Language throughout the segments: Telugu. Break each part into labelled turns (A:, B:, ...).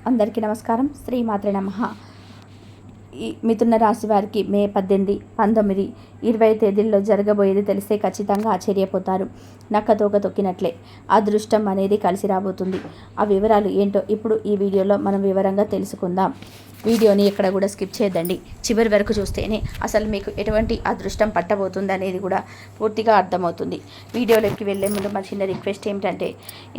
A: అందరికీ నమస్కారం. శ్రీమాత్రే నమః. ఈ మిథున రాశి వారికి మే 18, 19, 20 తేదీల్లో జరగబోయేది తెలిస్తే ఖచ్చితంగా ఆశ్చర్యపోతారు. నక్కతోక తొక్కినట్లే అదృష్టం అనేది కలిసి రాబోతుంది. ఆ వివరాలు ఏంటో ఇప్పుడు ఈ వీడియోలో మనం వివరంగా తెలుసుకుందాం. వీడియోని ఎక్కడ కూడా స్కిప్ చేయొద్దండి. చివరి వరకు చూస్తేనే అసలు మీకు ఎటువంటి అదృష్టం పట్టబోతుంది అనేది కూడా పూర్తిగా అర్థమవుతుంది. వీడియోలోకి వెళ్ళే ముందు మా చిన్న రిక్వెస్ట్ ఏమిటంటే,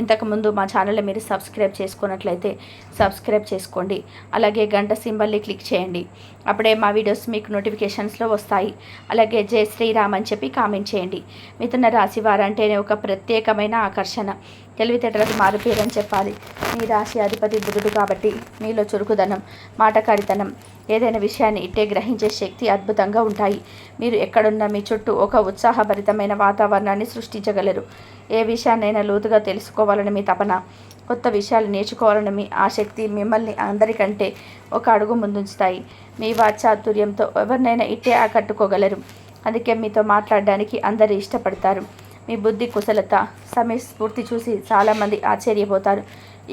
A: ఇంతకుముందు మా ఛానల్ని మీరు సబ్స్క్రైబ్ చేసుకున్నట్లయితే సబ్స్క్రైబ్ చేసుకోండి. అలాగే గంట సింబల్ని క్లిక్ చేయండి. అప్పుడే మా వీడియోస్ మీకు నోటిఫికేషన్స్లో వస్తాయి. అలాగే జై శ్రీరామ్ అని చెప్పి కామెంట్ చేయండి. మిథున రాశి వారంటేనే ఒక ప్రత్యేకమైన ఆకర్షణ, తెలివితేటలకు మారుపేరని చెప్పాలి. మీ రాశి అధిపతి బుధుడు కాబట్టి మీలో చురుకుదనం, మాటకారితనం, ఏదైనా విషయాన్ని ఇట్టే గ్రహించే శక్తి అద్భుతంగా ఉంటాయి. మీరు ఎక్కడున్నా మీ చుట్టూ ఒక ఉత్సాహభరితమైన వాతావరణాన్ని సృష్టించగలరు. ఏ విషయాన్నైనా లోతుగా తెలుసుకోవాలని మీ తపన, కొత్త విషయాలు నేర్చుకోవాలని మీ ఆసక్తి మిమ్మల్ని అందరికంటే ఒక అడుగు ముందుంచుతాయి. మీ వాక్చాతుర్యంతో ఎవరినైనా ఇట్టే ఆకట్టుకోగలరు. అందుకే మీతో మాట్లాడడానికి అందరూ ఇష్టపడతారు. మీ బుద్ధి కుశలత, సమయస్ఫూర్తి చూసి చాలామంది ఆశ్చర్యపోతారు.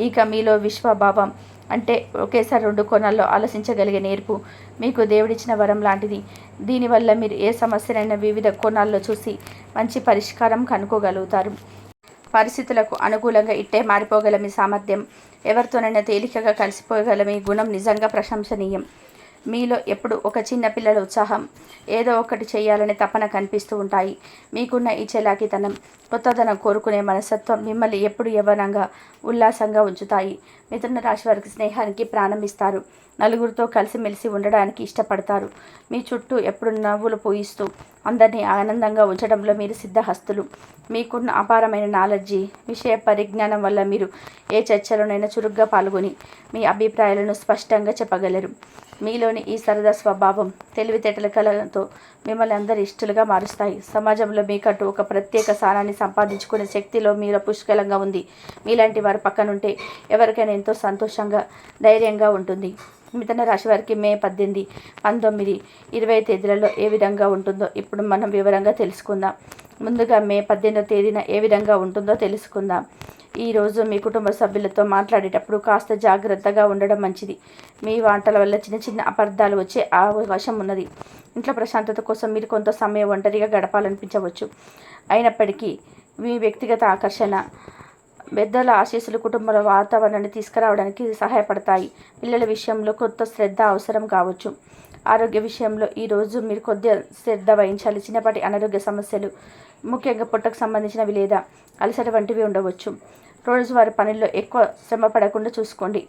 A: ఇక మీలో విశ్వభావం అంటే ఒకేసారి 2 కోణాల్లో ఆలోచించగలిగే నేర్పు మీకు దేవుడిచ్చిన వరం లాంటిది. దీనివల్ల మీరు ఏ సమస్యనైనా వివిధ కోణాల్లో చూసి మంచి పరిష్కారం కనుక్కోగలుగుతారు. పరిస్థితులకు అనుకూలంగా ఇట్టే మారిపోగల మీ సామర్థ్యం, ఎవరితోనైనా తేలికగా కలిసిపోగల మీ గుణం నిజంగా ప్రశంసనీయం. మీలో ఎప్పుడు ఒక చిన్న పిల్లల ఉత్సాహం, ఏదో ఒకటి చేయాలనే తపన కనిపిస్తూ ఉంటాయి. మీకున్న ఈ చలాకితనం, కొత్తదనం కోరుకునే మనస్తత్వం మిమ్మల్ని ఎప్పుడు యవ్వనంగా, ఉల్లాసంగా ఉంచుతాయి. మిథున రాశి వారికి స్నేహానికి ప్రాణం ఇస్తారు. నలుగురితో కలిసిమెలిసి ఉండడానికి ఇష్టపడతారు. మీ చుట్టూ ఎప్పుడు నవ్వులు పూయిస్తూ అందరినీ ఆనందంగా ఉంచడంలో మీరు సిద్ధహస్తులు. మీకున్న అపారమైన నాలెడ్జి, విషయ పరిజ్ఞానం వల్ల మీరు ఏ చర్చలోనైనా చురుగ్గా పాల్గొని మీ అభిప్రాయాలను స్పష్టంగా చెప్పగలరు. మీలోని ఈ సరదా స్వభావం, తెలివితేటల కళతో మిమ్మల్ని అందరి ఇష్టలుగా మారుస్తాయి. సమాజంలో మీకంటూ ఒక ప్రత్యేక స్థానాన్ని సంపాదించుకునే శక్తిలో మీరు పుష్కలంగా ఉంది. మీలాంటి వారు పక్కనుంటే ఎవరికైనా ఎంతో సంతోషంగా, ధైర్యంగా ఉంటుంది. మిథున రాశి వారికి మే 18, 19, 20 తేదీలలో ఏ విధంగా ఉంటుందో ఇప్పుడు మనం వివరంగా తెలుసుకుందాం. ముందుగా మే 18వ తేదీన ఏ విధంగా ఉంటుందో తెలుసుకుందాం. ఈరోజు మీ కుటుంబ సభ్యులతో మాట్లాడేటప్పుడు కాస్త జాగ్రత్తగా ఉండడం మంచిది. మీ మాటల వల్ల చిన్న చిన్న అపార్థాలు వచ్చే అవకాశం ఉన్నది. ఇంట్లో ప్రశాంతత కోసం మీరు కొంత సమయం ఒంటరిగా గడపాలనిపించవచ్చు. అయినప్పటికీ మీ వ్యక్తిగత ఆకర్షణ, పెద్దల ఆశీస్సులు కుటుంబంలో వాతావరణాన్ని తీసుకురావడానికి సహాయపడతాయి. పిల్లల విషయంలో కొత్త శ్రద్ధ అవసరం కావచ్చు. ఆరోగ్య విషయంలో ఈరోజు మీరు కొద్దిగా శ్రద్ధ వహించాలి. చిన్నపాటి అనారోగ్య సమస్యలు, ముఖ్యంగా పొట్టకు సంబంధించినవి లేదా అలసట వంటివి ఉండవచ్చు. రోజువారి పనుల్లో ఎక్కువ శ్రమ పడకుండా చూసుకోండి.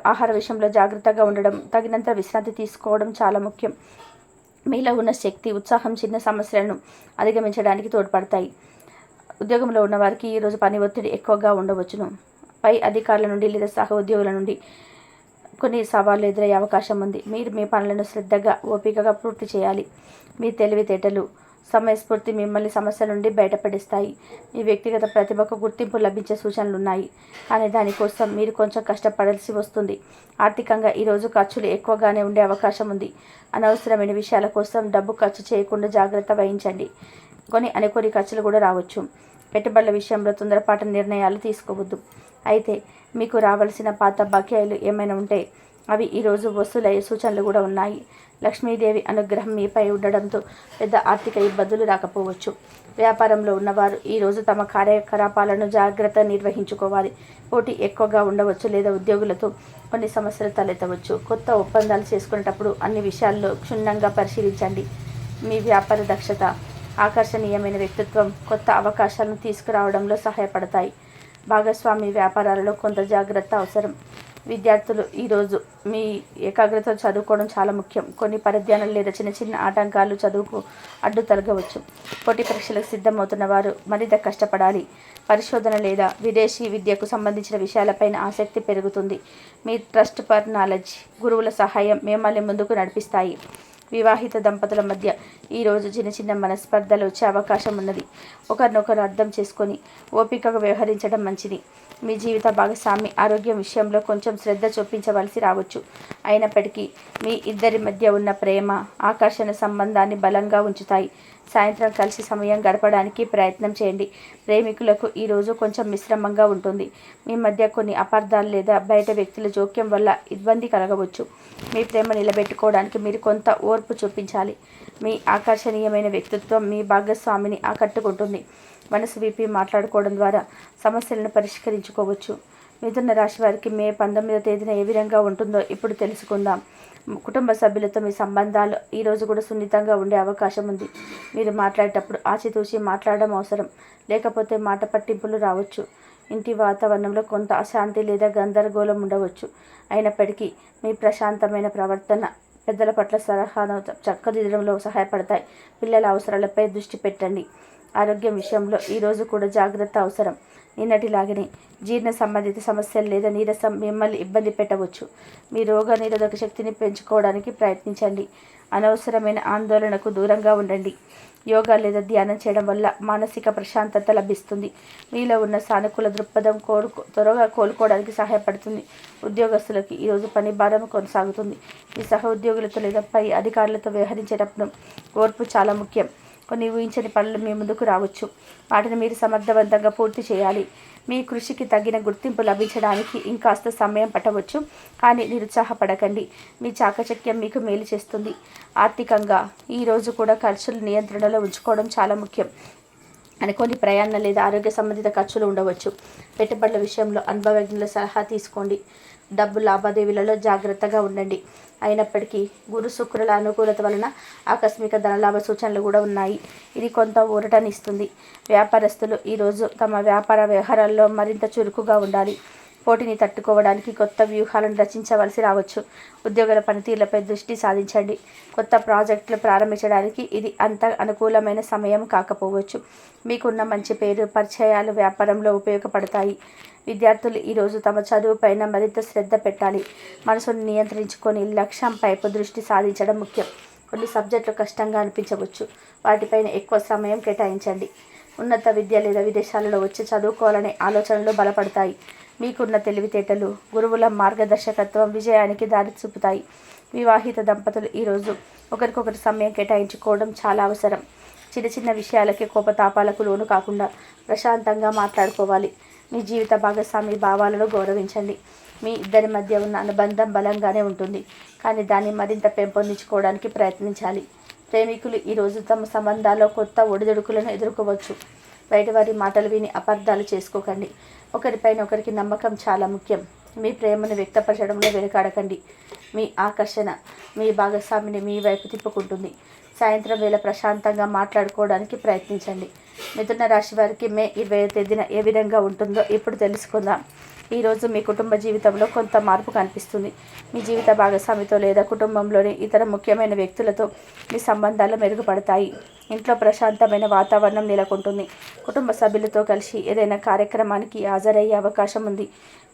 A: ఆహార విషయంలో జాగ్రత్తగా ఉండడం, తగినంత విశ్రాంతి తీసుకోవడం చాలా ముఖ్యం. మీలో ఉన్న శక్తి, ఉత్సాహం చిన్న సమస్యలను అధిగమించడానికి తోడ్పడతాయి. ఉద్యోగంలో ఉన్నవారికి ఈరోజు పని ఒత్తిడి ఎక్కువగా ఉండవచ్చును. పై అధికారుల నుండి లేదా సహ ఉద్యోగుల నుండి కొన్ని సవాళ్లు ఎదురయ్యే అవకాశం ఉంది. మీరు మీ పనులను శ్రద్ధగా, ఓపికగా పూర్తి చేయాలి. మీ తెలివితేటలు, సమయస్ఫూర్తి మిమ్మల్ని సమస్యల నుండి బయటపడిస్తాయి. మీ వ్యక్తిగత ప్రతిభకు గుర్తింపు లభించే సూచనలు ఉన్నాయి. కానీ దానికోసం మీరు కొంచెం కష్టపడాల్సి వస్తుంది. ఆర్థికంగా ఈరోజు ఖర్చులు ఎక్కువగానే ఉండే అవకాశం ఉంది. అనవసరమైన విషయాల కోసం డబ్బు ఖర్చు చేయకుండా జాగ్రత్త వహించండి. అనుకోని ఖర్చులు కూడా రావచ్చు. పెట్టుబడుల విషయంలో తొందరపాటు నిర్ణయాలు తీసుకోవద్దు. అయితే మీకు రావాల్సిన పాత బకాయిలు ఏమైనా ఉంటే అవి ఈరోజు వసూలయ్యే సూచనలు కూడా ఉన్నాయి. లక్ష్మీదేవి అనుగ్రహం మీపై ఉండడంతో పెద్ద ఆర్థిక ఇబ్బందులు రాకపోవచ్చు. వ్యాపారంలో ఉన్నవారు ఈరోజు తమ కార్యకలాపాలను జాగ్రత్తగా నిర్వహించుకోవాలి. పోటీ ఎక్కువగా ఉండవచ్చు లేదా ఉద్యోగులతో కొన్ని సమస్యలు తలెత్తవచ్చు. కొత్త ఒప్పందాలు చేసుకునేటప్పుడు అన్ని విషయాల్లో క్షుణ్ణంగా పరిశీలించండి. మీ వ్యాపార దక్షత, ఆకర్షణీయమైన వ్యక్తిత్వం కొత్త అవకాశాలను తీసుకురావడంలో సహాయపడతాయి. భాగస్వామి వ్యాపారాలలో కొంత జాగ్రత్త అవసరం. విద్యార్థులు ఈరోజు మీ ఏకాగ్రత చదువుకోవడం చాలా ముఖ్యం. కొన్ని పరధ్యానాలు లేదా చిన్న చిన్న ఆటంకాలు చదువుకు అడ్డు తొలగవచ్చు. పోటీ పరీక్షలకు సిద్ధమవుతున్న వారు మరింత కష్టపడాలి. పరిశోధన లేదా విదేశీ విద్యకు సంబంధించిన విషయాలపైన ఆసక్తి పెరుగుతుంది. మీ ట్రస్ట్ ఫర్ నాలెడ్జ్, గురువుల సహాయం మిమ్మల్ని ముందుకు నడిపిస్తాయి. వివాహిత దంపతుల మధ్య ఈరోజు చిన్న చిన్న మనస్పర్ధలు వచ్చే అవకాశం ఉన్నది. ఒకరినొకరు అర్థం చేసుకొని ఓపికగా వ్యవహరించడం మంచిది. మీ జీవిత భాగస్వామి ఆరోగ్యం విషయంలో కొంచెం శ్రద్ధ చూపించవలసి రావచ్చు. అయినప్పటికీ మీ ఇద్దరి మధ్య ఉన్న ప్రేమ, ఆకర్షణ సంబంధాన్ని బలంగా ఉంచుతాయి. సాయంత్రం కలిసి సమయం గడపడానికి ప్రయత్నం చేయండి. ప్రేమికులకు ఈరోజు కొంచెం మిశ్రమంగా ఉంటుంది. మీ మధ్య కొన్ని అపార్థాలు లేదా బయట వ్యక్తుల జోక్యం వల్ల ఇబ్బంది కలగవచ్చు. మీ ప్రేమ నిలబెట్టుకోవడానికి మీరు కొంత ఓర్పు చూపించాలి. మీ ఆకర్షణీయమైన వ్యక్తిత్వం మీ భాగస్వామిని ఆకట్టుకుంటుంది. మనసు విప్పి మాట్లాడుకోవడం ద్వారా సమస్యలను పరిష్కరించుకోవచ్చు. మిథున రాశి వారికి మే 19వ తేదీన ఏ విధంగా ఉంటుందో ఇప్పుడు తెలుసుకుందాం. కుటుంబ సభ్యులతో మీ సంబంధాలు ఈరోజు కూడా సున్నితంగా ఉండే అవకాశం ఉంది. మీరు మాట్లాడేటప్పుడు ఆచితూచి మాట్లాడడం అవసరం. లేకపోతే మాట పట్టింపులు రావచ్చు. ఇంటి వాతావరణంలో కొంత అశాంతి లేదా గందరగోళం ఉండవచ్చు. అయినప్పటికీ మీ ప్రశాంతమైన ప్రవర్తన పెద్దల పట్ల సలహాను చక్కదిద్దడంలో సహాయపడతాయి. పిల్లల అవసరాలపై దృష్టి పెట్టండి. ఆరోగ్యం విషయంలో ఈరోజు కూడా జాగ్రత్త అవసరం. నిన్నటిలాగనే జీర్ణ సంబంధిత సమస్యలు లేదా నీరసం మిమ్మల్ని ఇబ్బంది పెట్టవచ్చు. మీ రోగ నిరోధక శక్తిని పెంచుకోవడానికి ప్రయత్నించండి. అనవసరమైన ఆందోళనకు దూరంగా ఉండండి. యోగా లేదా ధ్యానం చేయడం వల్ల మానసిక ప్రశాంతత లభిస్తుంది. మీలో ఉన్న సానుకూల దృక్పథం త్వరగా కోలుకోవడానికి సహాయపడుతుంది. ఉద్యోగస్తులకు ఈరోజు పని భారం కొనసాగుతుంది. మీ సహ ఉద్యోగులతో లేదా పై అధికారులతో వ్యవహరించేటప్పుడు ఓర్పు చాలా ముఖ్యం. కొన్ని ఊహించని పనులు మీ ముందుకు రావచ్చు. వాటిని మీరు సమర్థవంతంగా పూర్తి చేయాలి. మీ కృషికి తగిన గుర్తింపు లభించడానికి ఇంకాస్త సమయం పట్టవచ్చు. కానీ నిరుత్సాహపడకండి. మీ చాకచక్యం మీకు మేలు చేస్తుంది. ఆర్థికంగా ఈరోజు కూడా ఖర్చులు నియంత్రణలో ఉంచుకోవడం చాలా ముఖ్యం. అనుకోని ప్రయాణ లేదా ఆరోగ్య సంబంధిత ఖర్చులు ఉండవచ్చు. పెట్టుబడుల విషయంలో అనుభవజ్ఞుల సలహా తీసుకోండి. డబ్బు లావాదేవీలలో జాగ్రత్తగా ఉండండి. అయినప్పటికీ గురు శుక్రుల అనుకూలత వలన ఆకస్మిక ధనలాభ సూచనలు కూడా ఉన్నాయి. ఇది కొంత ఊరటనిస్తుంది. వ్యాపారస్తులు ఈరోజు తమ వ్యాపార వ్యవహారాల్లో మరింత చురుకుగా ఉండాలి. పోటీని తట్టుకోవడానికి కొత్త వ్యూహాలను రచించవలసి రావచ్చు. ఉద్యోగుల పనితీరులపై దృష్టి సాధించండి. కొత్త ప్రాజెక్టులు ప్రారంభించడానికి ఇది అంత అనుకూలమైన సమయం కాకపోవచ్చు. మీకున్న మంచి పేరు, పరిచయాలు వ్యాపారంలో ఉపయోగపడతాయి. విద్యార్థులు ఈరోజు తమ చదువుపైన మరింత శ్రద్ధ పెట్టాలి. మనసును నియంత్రించుకొని లక్ష్యంపైపు దృష్టి సాధించడం ముఖ్యం. కొన్ని సబ్జెక్టులు కష్టంగా అనిపించవచ్చు. వాటిపైన ఎక్కువ సమయం కేటాయించండి. ఉన్నత విద్య లేదా విదేశాలలో వచ్చి చదువుకోవాలనే ఆలోచనలు బలపడతాయి. మీకున్న తెలివితేటలు, గురువుల మార్గదర్శకత్వం విజయానికి దారి చూపుతాయి. వివాహిత దంపతులు ఈరోజు ఒకరికొకరు సమయం కేటాయించుకోవడం చాలా అవసరం. చిన్న చిన్న విషయాలకి కోపతాపాలకు లోను కాకుండా ప్రశాంతంగా మాట్లాడుకోవాలి. మీ జీవిత భాగస్వామి భావాలను గౌరవించండి. మీ ఇద్దరి మధ్య ఉన్న అనుబంధం బలంగానే ఉంటుంది. కానీ దాన్ని మరింత పెంపొందించుకోవడానికి ప్రయత్నించాలి. ప్రేమికులు ఈరోజు తమ సంబంధాల్లో కొత్త ఒడిదుడుకులను ఎదుర్కోవచ్చు. బయటవారి మాటలు విని అపార్థాలు చేసుకోకండి. ఒకరిపైన ఒకరికి నమ్మకం చాలా ముఖ్యం. మీ ప్రేమను వ్యక్తపరచడంలో వెనుకాడకండి. మీ ఆకర్షణ మీ భాగస్వామిని మీ వైపు తిప్పుకుంటుంది. సాయంత్రం వేళ ప్రశాంతంగా మాట్లాడుకోవడానికి ప్రయత్నించండి. మిథున రాశి వారికి మే 20వ తేదీన ఏ విధంగా ఉంటుందో ఇప్పుడు తెలుసుకుందాం. ఈరోజు మీ కుటుంబ జీవితంలో కొంత మార్పు కనిపిస్తుంది. మీ జీవిత భాగస్వామితో లేదా కుటుంబంలోని ఇతర ముఖ్యమైన వ్యక్తులతో మీ సంబంధాలు మెరుగుపడతాయి. ఇంట్లో ప్రశాంతమైన వాతావరణం నెలకొంటుంది. కుటుంబ సభ్యులతో కలిసి ఏదైనా కార్యక్రమానికి హాజరయ్యే అవకాశం ఉంది.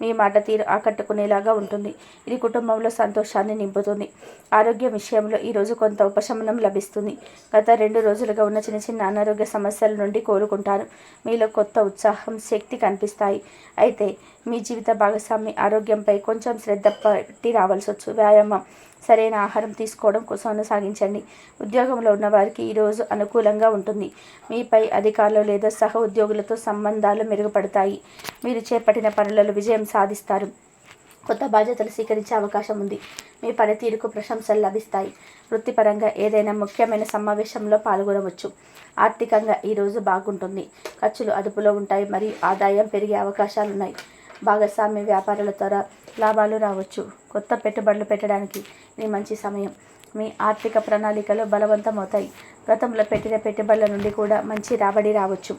A: మీ మాట తీరు ఆకట్టుకునేలాగా ఉంటుంది. ఇది కుటుంబంలో సంతోషాన్ని నింపుతుంది. ఆరోగ్య విషయంలో ఈరోజు కొంత ఉపశమనం లభిస్తుంది. గత 2 రోజులుగా ఉన్న చిన్న చిన్న అనారోగ్య సమస్యల నుండి కోలుకుంటారు. మీలో కొత్త ఉత్సాహం, శక్తి కనిపిస్తాయి. అయితే మీ జీవిత భాగస్వామి ఆరోగ్యంపై కొంచెం శ్రద్ధ పెట్టి రావాల్సి వచ్చు. వ్యాయామం, సరైన ఆహారం తీసుకోవడం కొనసాగించండి. ఉద్యోగంలో ఉన్న వారికి ఈరోజు అనుకూలంగా ఉంటుంది. మీపై అధికారులు లేదా సహ ఉద్యోగులతో సంబంధాలు మెరుగుపడతాయి. మీరు చేపట్టిన పనులలో విజయం సాధిస్తారు. కొత్త బాధ్యతలు స్వీకరించే అవకాశం ఉంది. మీ పనితీరుకు ప్రశంసలు లభిస్తాయి. వృత్తిపరంగా ఏదైనా ముఖ్యమైన సమావేశంలో పాల్గొనవచ్చు. ఆర్థికంగా ఈరోజు బాగుంటుంది. ఖర్చులు అదుపులో ఉంటాయి మరియు ఆదాయం పెరిగే అవకాశాలున్నాయి. భాగస్వామ్య వ్యాపారాల ద్వారా లాభాలు రావచ్చు. కొత్త పెట్టుబడులు పెట్టడానికి ఇది మంచి సమయం. మీ ఆర్థిక ప్రణాళికలు బలవంతమవుతాయి. గతంలో పెట్టిన పెట్టుబడుల నుండి కూడా మంచి రాబడి రావచ్చు.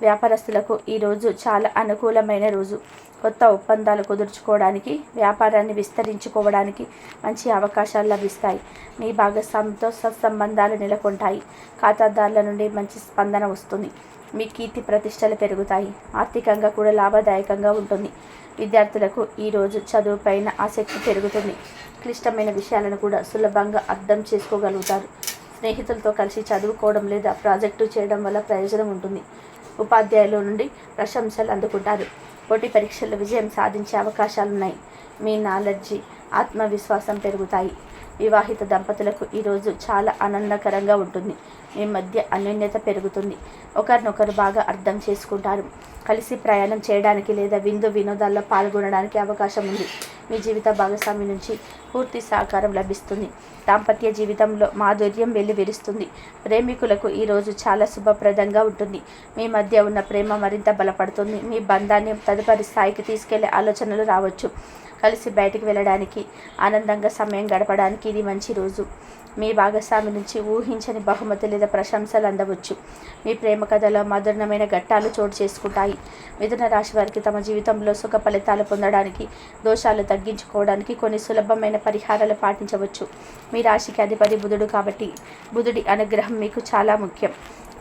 A: వ్యాపారస్తులకు ఈరోజు చాలా అనుకూలమైన రోజు. కొత్త ఒప్పందాలు కుదుర్చుకోవడానికి, వ్యాపారాన్ని విస్తరించుకోవడానికి మంచి అవకాశాలు లభిస్తాయి. మీ భాగస్వామితో సత్సంబంధాలు నెలకొంటాయి. ఖాతాదారుల నుండి మంచి స్పందన వస్తుంది. మీ కీర్తి ప్రతిష్టలు పెరుగుతాయి. ఆర్థికంగా కూడా లాభదాయకంగా ఉంటుంది. విద్యార్థులకు ఈరోజు చదువుపైన ఆసక్తి పెరుగుతుంది. క్లిష్టమైన విషయాలను కూడా సులభంగా అర్థం చేసుకోగలుగుతారు. స్నేహితులతో కలిసి చదువుకోవడం లేదా ప్రాజెక్టు చేయడం వల్ల ప్రయోజనం ఉంటుంది. ఉపాధ్యాయుల నుండి ప్రశంసలు అందుకుంటారు. పోటీ పరీక్షల్లో విజయం సాధించే అవకాశాలున్నాయి. మీ నాలెడ్జి, ఆత్మవిశ్వాసం పెరుగుతాయి. వివాహిత దంపతులకు ఈరోజు చాలా ఆనందకరంగా ఉంటుంది. మీ మధ్య అన్యోన్యత పెరుగుతుంది. ఒకరినొకరు బాగా అర్థం చేసుకుంటారు. కలిసి ప్రయాణం చేయడానికి లేదా వినోదాల్లో పాల్గొనడానికి అవకాశం ఉంది. మీ జీవిత భాగస్వామి నుంచి పూర్తి సహకారం లభిస్తుంది. దాంపత్య జీవితంలో మాధుర్యం వెల్లివిరుస్తుంది. ప్రేమికులకు ఈరోజు చాలా శుభప్రదంగా ఉంటుంది. మీ మధ్య ఉన్న ప్రేమ మరింత బలపడుతుంది. మీ బంధాన్ని తదుపరి స్థాయికి తీసుకెళ్లే ఆలోచనలు రావచ్చు. కలిసి బయటికి వెళ్ళడానికి, ఆనందంగా సమయం గడపడానికి ఇది మంచి రోజు. మీ భాగస్వామి నుంచి ఊహించని బహుమతి లేదా ప్రశంసలు అందవచ్చు. మీ ప్రేమ కథలో మధురమైన ఘట్టాలు చోటు చేసుకుంటాయి. మిథున రాశి వారికి తమ జీవితంలో సుఖ ఫలితాలు పొందడానికి, దోషాలు తగ్గించుకోవడానికి కొన్ని సులభమైన పరిహారాలు పాటించవచ్చు. మీ రాశికి అధిపతి బుధుడు కాబట్టి బుధుడి అనుగ్రహం మీకు చాలా ముఖ్యం.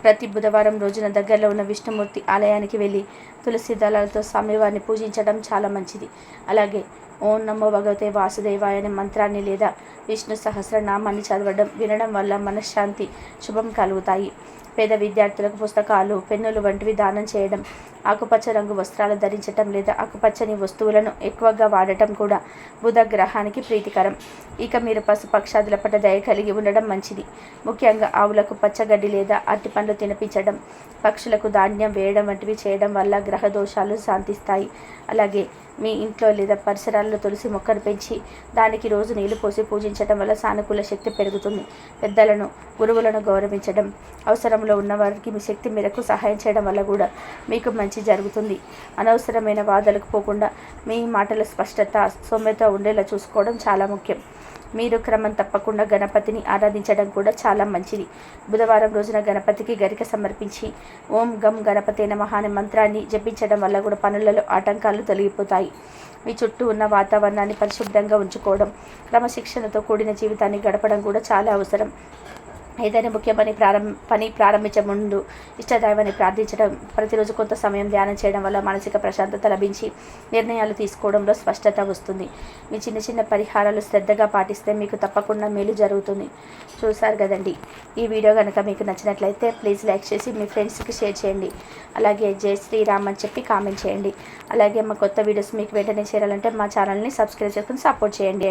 A: ప్రతి బుధవారం రోజున దగ్గరలో ఉన్న విష్ణుమూర్తి ఆలయానికి వెళ్ళి తులసి దళాలతో స్వామివారిని పూజించడం చాలా మంచిది. అలాగే ఓం నమో భగవతే వాసుదేవాయ అనే మంత్రాన్ని లేదా విష్ణు సహస్రనామాన్ని చదవడం, వినడం వల్ల మనశ్శాంతి, శుభం కలుగుతాయి. పేద విద్యార్థులకు పుస్తకాలు, పెన్నులు వంటివి దానం చేయడం, ఆకుపచ్చ రంగు వస్త్రాలు ధరించటం లేదా ఆకుపచ్చని వస్తువులను ఎక్కువగా వాడటం కూడా బుధ గ్రహానికి ప్రీతికరం. ఇక మీరు పశుపక్షాదుల పట్ల దయ కలిగి ఉండడం మంచిది. ముఖ్యంగా ఆవులకు పచ్చగడ్డి లేదా అరటిపండ్లు తినిపించడం, పక్షులకు ధాన్యం వేయడం వంటివి చేయడం వల్ల గ్రహ దోషాలు శాంతిస్తాయి. అలాగే మీ ఇంట్లో లేదా పరిసరాల్లో తులసి మొక్కను పెంచి దానికి రోజు నీళ్లు పోసి పూజించడం వల్ల సానుకూల శక్తి పెరుగుతుంది. పెద్దలను, గురువులను గౌరవించడం, అవసరంలో ఉన్నవారికి మీ శక్తి మేరకు సహాయం చేయడం వల్ల కూడా మీకు మంచి జరుగుతుంది. అనవసరమైన వాదనలకు పోకుండా మీ మాటల స్పష్టత, సౌమ్యత ఉండేలా చూసుకోవడం చాలా ముఖ్యం. మీరు క్రమం తప్పకుండా గణపతిని ఆరాధించడం కూడా చాలా మంచిది. బుధవారం రోజున గణపతికి గరిక సమర్పించి ఓం గం గణపతే నమః అనే మంత్రాన్ని జపించడం వల్ల కూడా పనులలో ఆటంకాలు తొలగిపోతాయి. మీ చుట్టూ ఉన్న వాతావరణాన్ని పరిశుభ్రంగా ఉంచుకోవడం, క్రమశిక్షణతో కూడిన జీవితాన్ని గడపడం కూడా చాలా అవసరం. ఏదైనా ముఖ్యమైన పని ప్రారంభించే ముందు ఇష్టదైవాన్ని ప్రార్థించడం, ప్రతిరోజు కొంత సమయం ధ్యానం చేయడం వల్ల మానసిక ప్రశాంతత లభించి నిర్ణయాలు తీసుకోవడంలో స్పష్టత వస్తుంది. మీ చిన్న చిన్న పరిహారాలు శ్రద్ధగా పాటిస్తే మీకు తప్పకుండా మేలు జరుగుతుంది. చూసారు కదండి. ఈ వీడియో కనుక మీకు నచ్చినట్లయితే ప్లీజ్ లైక్ చేసి మీ ఫ్రెండ్స్కి షేర్ చేయండి. అలాగే జై శ్రీరామ్ అని చెప్పి కామెంట్ చేయండి. అలాగే మా కొత్త వీడియోస్ మీకు వెంటనే చేరాలంటే మా ఛానల్ని సబ్స్క్రైబ్ చేసుకుని సపోర్ట్ చేయండి.